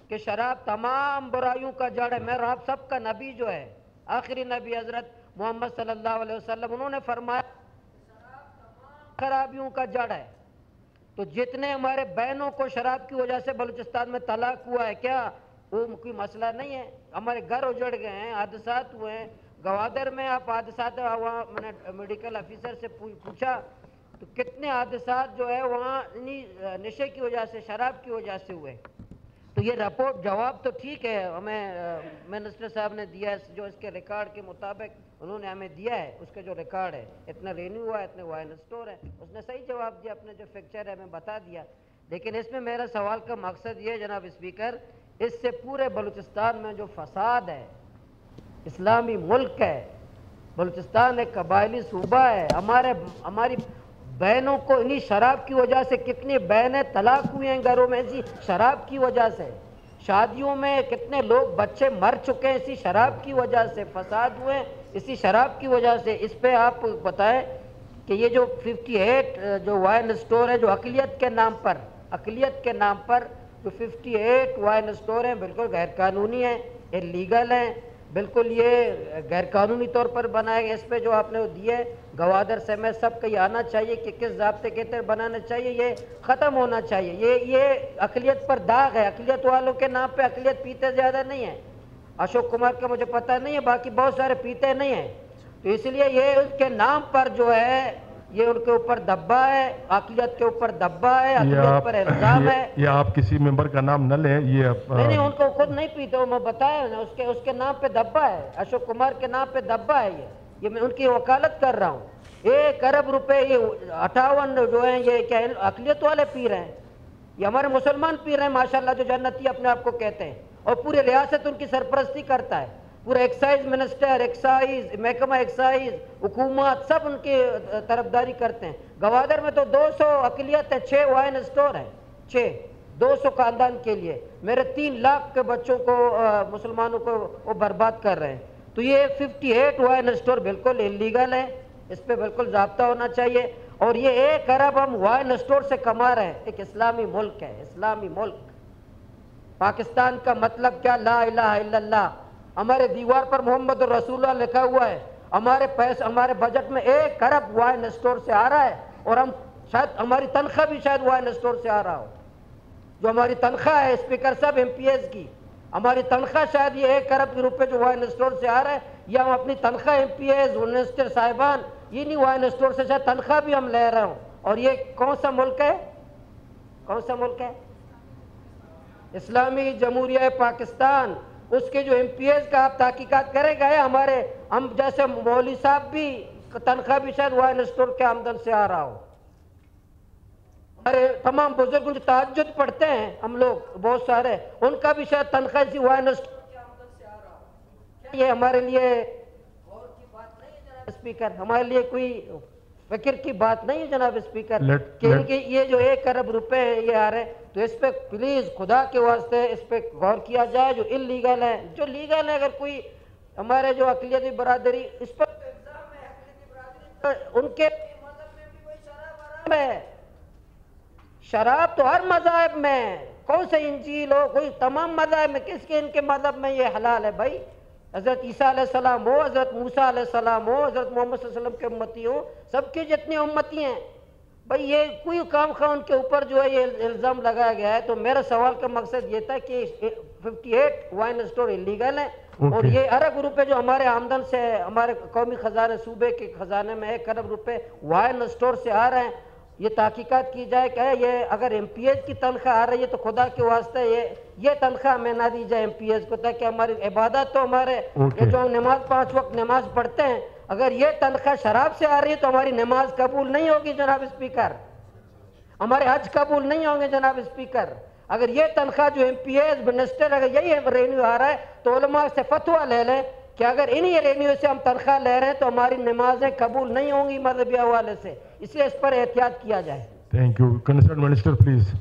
کہ شراب تمام برائیوں کا جڑ ہے. میرا آپ سب کا نبی جو ہے, آخری نبی حضرت محمد صلی اللہ علیہ وسلم, انہوں نے فرمایا شراب تمام خرابیوں کا جڑ ہے. تو جتنے ہمارے بہنوں کو شراب کی وجہ سے بلوچستان میں طلاق ہوا ہے, کیا وہ کوئی مسئلہ نہیں ہے؟ ہمارے گھر اجڑ گئے ہیں, حادثات ہوئے ہیں. گوادر میں آپ حادثات, وہاں میں نے میڈیکل آفیسر سے پوچھا تو کتنے حادثات جو ہے وہاں نشے کی وجہ سے, شراب کی وجہ سے ہوئے. تو یہ رپورٹ, جواب تو ٹھیک ہے ہمیں منسٹر صاحب نے دیا ہے, جو اس کے ریکارڈ کے مطابق انہوں نے ہمیں دیا ہے, اس کے جو ریکارڈ ہے, اتنا رینیو ہوا ہے, اتنے وائن اسٹور ہے, اس نے صحیح جواب دیا, اپنے جو فیکچر ہے ہمیں بتا دیا. لیکن اس میں میرا سوال کا مقصد یہ ہے جناب اسپیکر, اس سے پورے بلوچستان میں جو فساد ہے, اسلامی ملک ہے, بلوچستان ایک قبائلی صوبہ ہے, ہماری بہنوں کو انہی شراب کی وجہ سے کتنی بہنیں طلاق ہوئی ہیں گھروں میں اسی شراب کی وجہ سے. شادیوں میں کتنے لوگ بچے مر چکے ہیں اسی شراب کی وجہ سے, فساد ہوئے ہیں اسی شراب کی وجہ سے. اس پہ آپ بتائیں کہ یہ جو 58 جو وائن اسٹور ہے, جو اقلیت کے نام پر جو 58 وائن اسٹور ہیں, بالکل غیر قانونی ہیں, انلیگل ہیں, بالکل یہ غیر قانونی طور پر بنائے گئے. اس پہ جو آپ نے دیے گوادر سے, میں سب کا یہ آنا چاہیے کہ کس ضابطے کے تحت بنانا چاہیے, یہ ختم ہونا چاہیے. یہ اقلیت پر داغ ہے, اقلیت والوں کے نام پہ اقلیت پیتے زیادہ نہیں ہیں. اشوک کمار کا مجھے پتہ نہیں ہے, باقی بہت سارے پیتے نہیں ہیں. تو اس لیے یہ اس کے نام پر جو ہے یہ ان کے اوپر دبا ہے, اقلیت کے اوپر دبا ہے, اقلیت پر الزام ہے. یہ آپ کسی ممبر کا نام نہ لیں, یہ نہیں, ان کو خود نہیں پیتے, وہ میں بتایا نا, اس کے نام پہ دبا ہے, اشوک کمار کے نام پہ دبا ہے. یہ میں ان کی وکالت کر رہا ہوں. 1 ارب روپے یہ 58 جو ہیں یہ کیا اقلیت والے پی رہے ہیں, یہ ہمارے مسلمان پی رہے ہیں ماشاءاللہ, جو جنتی اپنے آپ کو کہتے ہیں, اور پوری ریاست ان کی سرپرستی کرتا ہے. پورا ایکسائز منسٹر, محکمہ ایکسائز, حکومت, سب ان کی طرفداری کرتے ہیں. گوادر میں تو 200 اقلیت ہے, 6 وائن اسٹور ہیں, 200 خاندان کے لیے. میرے 3 لاکھ کے بچوں کو, مسلمانوں کو وہ برباد کر رہے ہیں. تو یہ 58 وائن اسٹور بالکل انلیگل ہے, اس پہ بالکل ضابطہ ہونا چاہیے. اور یہ 1 ارب ہم وائن اسٹور سے کما رہے ہیں. ایک اسلامی ملک ہے, اسلامی ملک. پاکستان کا مطلب کیا؟ لا الہ الا اللہ. ہمارے دیوار پر محمد رسول اللہ لکھا ہوا ہے. ہمارے بجٹ میں 1 ارب وائن اسٹور سے آ رہا ہے, اور ہم شاید ہماری تنخواہ بھی شاید وائن اسٹور سے آ رہا ہو. جو ہماری تنخواہ ہے اسپیکر صاحب ایم پی ایس کی, ہماری تنخواہ شاید یہ 1 ارب روپے جو وائن اسٹور سے آ رہا ہے, یا ہم اپنی تنخواہ ایم پی ایس, منسٹر صاحبان, یہ نہیں وائن اسٹور سے شاید تنخواہ بھی ہم لے رہے ہوں. اور یہ کون سا ملک ہے؟ کون سا ملک ہے؟ اسلامی جمہوریہ پاکستان. اس کے جو ایم پی ایس کا آپ تحقیقات کرے گئے, ہم جیسے مولوی صاحب بھی تنخواہ بھی شاید وائن اسٹور کے آمدن سے آ رہا ہو. ہمارے تمام بزرگ جو تہجد پڑھتے ہیں ہم لوگ بہت سارے, ان کا بھی شاید تنخواہ اسی وائن اسٹور کے آمدن سے آ رہا ہو. یہ ہمارے لیے غور کی بات نہیں ہے جناب اسپیکر, ہمارے لیے کوئی فکر کی بات نہیں ہے جناب اسپیکر, کہ یہ جو 1 ارب روپے ہیں یہ آ رہے ہیں. تو اس پہ پلیز خدا کے واسطے اس پہ غور کیا جائے. جو انلیگل ہے, جو لیگل ہے, اگر کوئی ہمارے جو اقلیتی برادری, اس پر الزام ہے اقلیتی برادری, ان کے مذہب میں بھی وہی شراب حرام ہے. شراب تو ہر مذہب میں, کون سے انجیل ہو, کوئی تمام مذہب میں, کس کے ان کے مذہب میں یہ حلال ہے بھائی؟ حضرت عیسیٰ علیہ السلام ہو, حضرت موسیٰ علیہ السلام ہو, حضرت محمد صلی اللہ علیہ وسلم کے امتی ہو, سب کے جتنے امتی ہیں بھائی, یہ کوئی کام خواہ ان کے اوپر جو ہے یہ الزام لگایا گیا ہے. تو میرا سوال کا مقصد یہ تھا کہ 58 وائن اسٹور انلیگل ہیں, اور یہ ارب روپے جو ہمارے آمدن سے, ہمارے قومی خزانے, صوبے کے خزانے میں 1 ارب روپے وائن اسٹور سے آ رہے ہیں. یہ تحقیقات کی جائے کہ یہ اگر ایم پی ایس کی تنخواہ آ رہی ہے تو خدا کے واسطے یہ تنخواہ ہمیں نہ دی جائے ایم پی ایس کو, تاکہ ہماری عبادت تو ہمارے جو ہم نماز 5 وقت نماز پڑھتے ہیں, اگر یہ تنخواہ شراب سے آ رہی ہے تو ہماری نماز قبول نہیں ہوگی جناب اسپیکر, ہمارے حج قبول نہیں ہوں گے جناب اسپیکر. اگر یہ تنخواہ جو ایم پی ایس منسٹر اگر یہی رینیو آ رہا ہے تو علماء سے فتویٰ لے لیں کہ اگر انہی رینیو سے ہم تنخواہ لے رہے ہیں تو ہماری نمازیں قبول نہیں ہوں گی مذہبی حوالے سے. اس لیے اس پر احتیاط کیا جائے. Thank you. Concern minister please.